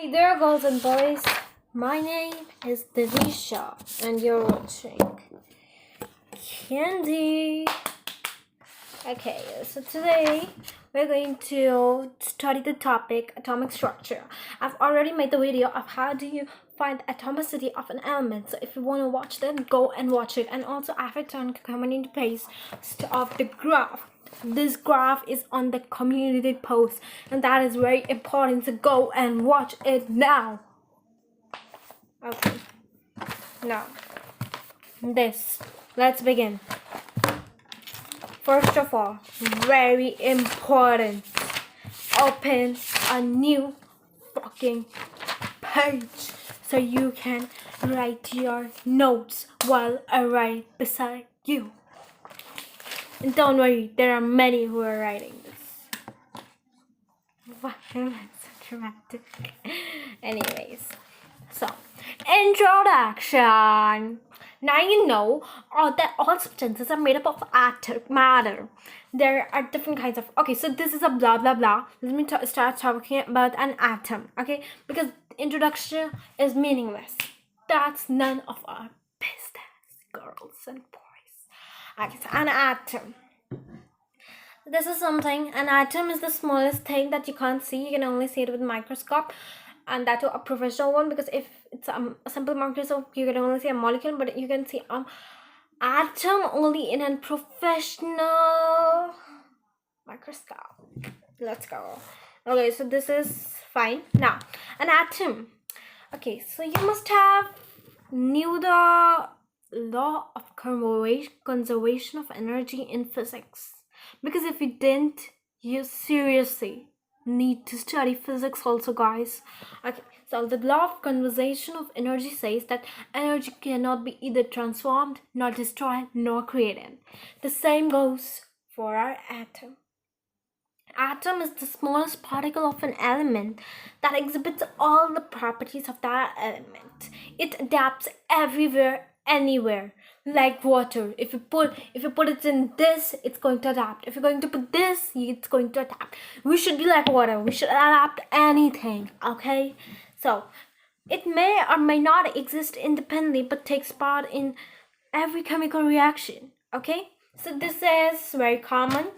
Hey there, girls and boys. My name is Devisha, and you're watching Candy. Okay, so today we're going to study the topic atomic structure. I've already made the video of how do you find the atomicity of an element. So if you want to watch that, go and watch it. And also I have turned community paste of the graph. This graph is on the community post, and that is very important, so go and watch it now. Okay, now let's begin. First of all, very important, open a new fucking page so you can write your notes while I write beside you. And don't worry, there are many who are writing this. Wow, that's so dramatic. Anyways, so introduction. Now you know that all substances are made up of matter. There are different kinds of. Okay, so this is a blah blah blah. Let me start talking about an atom. Okay, because introduction is meaningless. That's none of our business, girls and boys. Okay, so an atom. This is something. An atom is the smallest thing that you can't see. You can only see it with a microscope. And that a professional one, because if it's a simple microscope you can only see a molecule, but you can see atom only in a professional microscope. Let's go. Okay, so this is fine. Now an atom. Okay, so you must have knew the law of conservation of energy in physics, because if you didn't, you seriously need to study physics also, guys. Okay, so the law of conservation of energy says that energy cannot be either transformed, nor destroyed, nor created. The same goes for our atom. Atom is the smallest particle of an element that exhibits all the properties of that element. It adapts everywhere, anywhere. Like water, if you put it in this, it's going to adapt. If you're going to put this, it's going to adapt. We should be like water. We should adapt anything. Okay, so it may or may not exist independently, but takes part in every chemical reaction. Okay, so this is very common.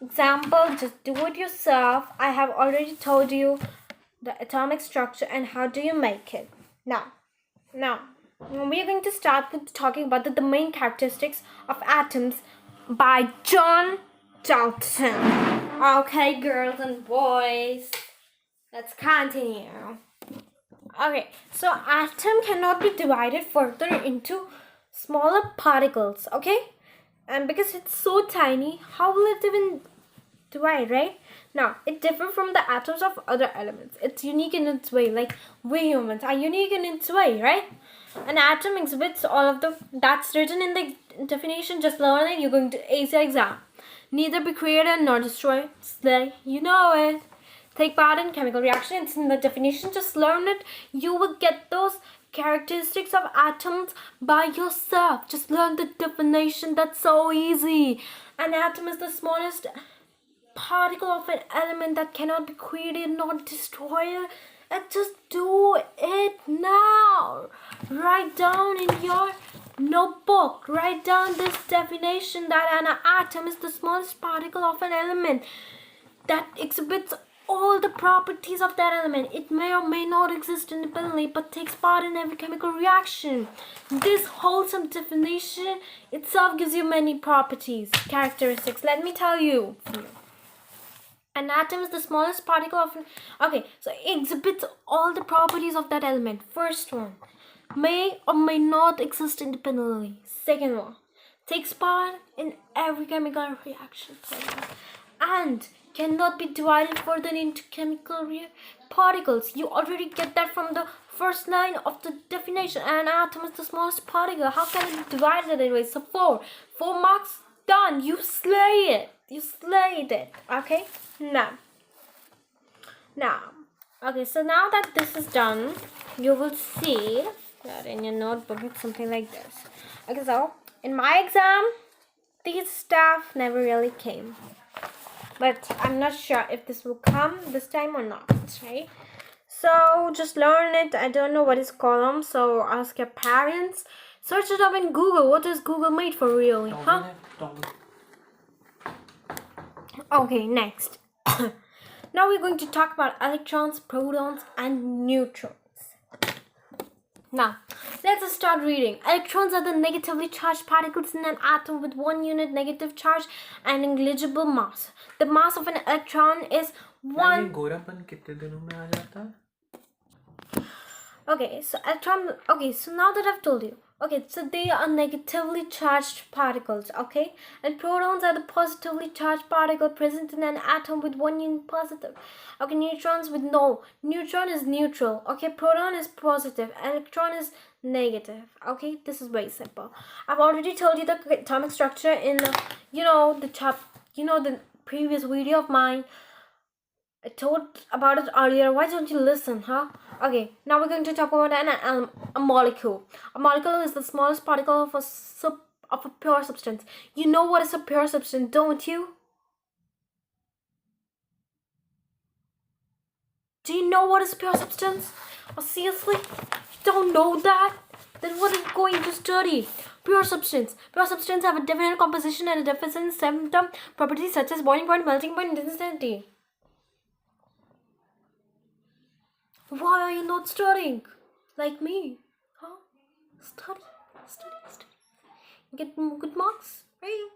Example, just do it yourself. I have already told you the atomic structure and how do you make it. Now we are going to start with talking about the main characteristics of atoms by John Dalton. Okay, girls and boys, let's continue. Okay, so atom cannot be divided further into smaller particles. Okay, and because it's so tiny, how will it even divide, right? Now, it differs from the atoms of other elements. It's unique in its way, like we humans are unique in its way, right? An atom exhibits all of that's written in the definition. Just learn it. You're going to ace your exam. Neither be created nor destroyed. Slay, you know it. Take part in chemical reaction. It's in the definition. Just learn it. You will get those characteristics of atoms by yourself. Just learn the definition. That's so easy. An atom is the smallest particle of an element that cannot be created nor destroyed. And just do it now. Write down in your notebook. Write down this definition that an atom is the smallest particle of an element that exhibits all the properties of that element. It may or may not exist independently, but takes part in every chemical reaction. This wholesome definition itself gives you many properties, characteristics. Let me tell you. An atom is the smallest particle of okay, so it exhibits all the properties of that element. First one, may or may not exist independently. Second one, takes part in every chemical reaction. And cannot be divided further into chemical particles. You already get that from the first line of the definition. An atom is the smallest particle. How can it be divided anyway? So 4 marks, done. You slay it. You slayed it. Okay, now okay, so now that this is done, you will see that in your notebook it's something like this. Okay, so in my exam these stuff never really came, but I'm not sure if this will come this time or not, right? So just learn it. I don't know what is column, so ask your parents. Search it up in Google. What is Google made for really? Huh? Okay, next. Now we're going to talk about electrons, protons, and neutrons. Now, let's start reading. Electrons are the negatively charged particles in an atom with 1 unit negative charge and negligible mass. The mass of an electron is 1. गोरापन कितने दिनों में आ जाता है? Okay, so now that I've told you, okay, so they are negatively charged particles, okay, and protons are the positively charged particle present in an atom with 1 unit positive. Okay, neutrons with neutron is neutral, okay, proton is positive, electron is negative. Okay, this is very simple. I've already told you the atomic structure in the previous video of mine. I told about it earlier. Why don't you listen, huh? Okay, now we're going to talk about a molecule. A molecule is the smallest particle of a pure substance. You know what is a pure substance, don't you? Do you know what is pure substance? Oh, seriously? You don't know that? Then what are you going to study? Pure substance. Pure substance have a definite composition and a definite symptom properties such as boiling point, melting point, and density. Why are you not studying? Like me. Huh? Study. Get good marks, right?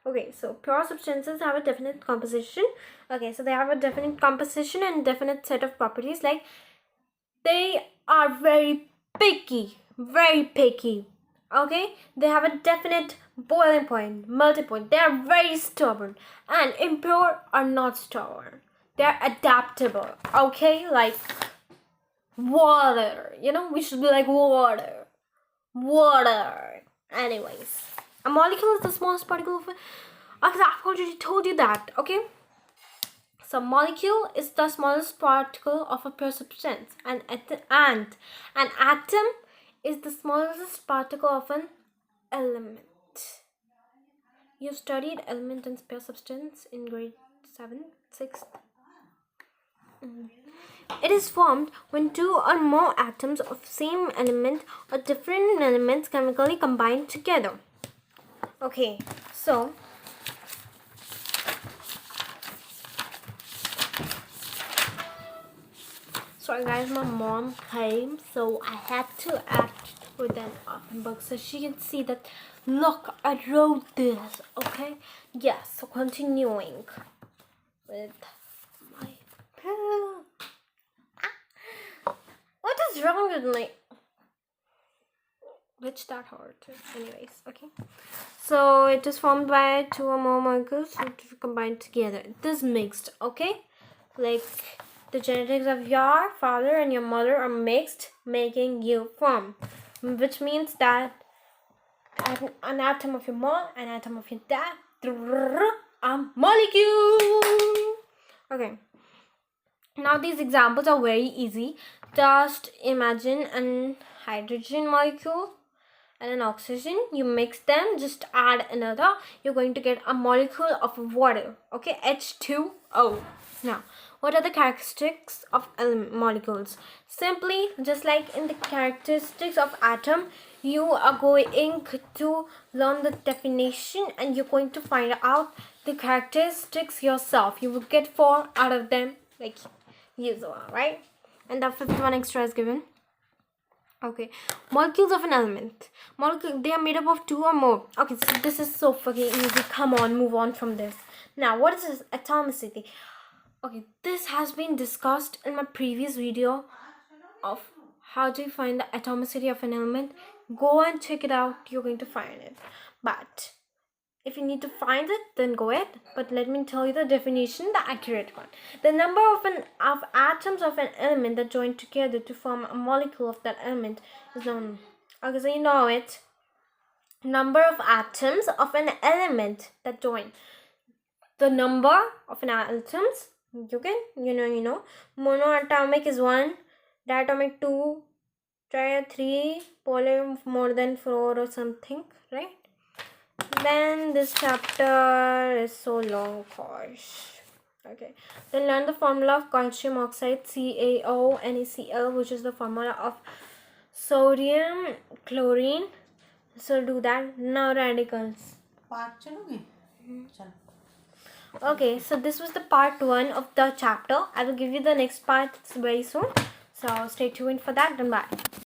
Okay, so pure substances have a definite composition. Okay, so they have a definite composition and definite set of properties. Like, they are very picky. Okay, they have a definite boiling point, melting point. They are very stubborn. And impure are not stubborn. They are adaptable. Okay, like water. We should be like water. Anyways, a molecule is the smallest particle of I've already told you that. Okay, so molecule is the smallest particle of a pure substance, and an atom is the smallest particle of an element. You studied element and pure substance in grade 7, 6. It is formed when 2 or more atoms of same element or different elements chemically combine together. Okay, so sorry guys, my mom came, so I had to act with an open book so she can see that, look, I wrote this, okay? Yes, so continuing with my pen. What is wrong with me? Which that hurt. Anyways, okay. So it is formed by 2 or more molecules combined together. This mixed, okay? Like the genetics of your father and your mother are mixed, making you form. Which means that an atom of your mom, an atom of your dad, a molecule. Okay. Now these examples are very easy. Just imagine a hydrogen molecule and an oxygen. You mix them, just add another. You're going to get a molecule of water. Okay, H2O. Now, what are the characteristics of molecules? Simply, just like in the characteristics of atom, you are going to learn the definition and you're going to find out the characteristics yourself. You will get 4 out of them, like usual, right? And the 5th one extra is given. Okay, molecules of an element. They are made up of 2 or more. Okay, so this is so fucking easy. Come on, move on from this. Now, what is this atomicity? Okay, this has been discussed in my previous video of how do you find the atomicity of an element. Go and check it out. You're going to find it. But if you need to find it, then go ahead. But let me tell you the definition, the accurate one. The number of atoms of an element that join together to form a molecule of that element is known. Okay, so you know it. Number of atoms of an element that join. The number of an atoms, you know. Monoatomic is 1, diatomic 2, tri 3, polar more than 4 or something, right? Then this chapter is so long, gosh. Okay, then learn the formula of calcium oxide, CaONaCl, which is the formula of sodium chlorine. So do that now. Radicals. पाँच चलोगे चलो Okay, so this was the part 1 of the chapter. I will give you the next part very soon, so stay tuned for that. Then bye.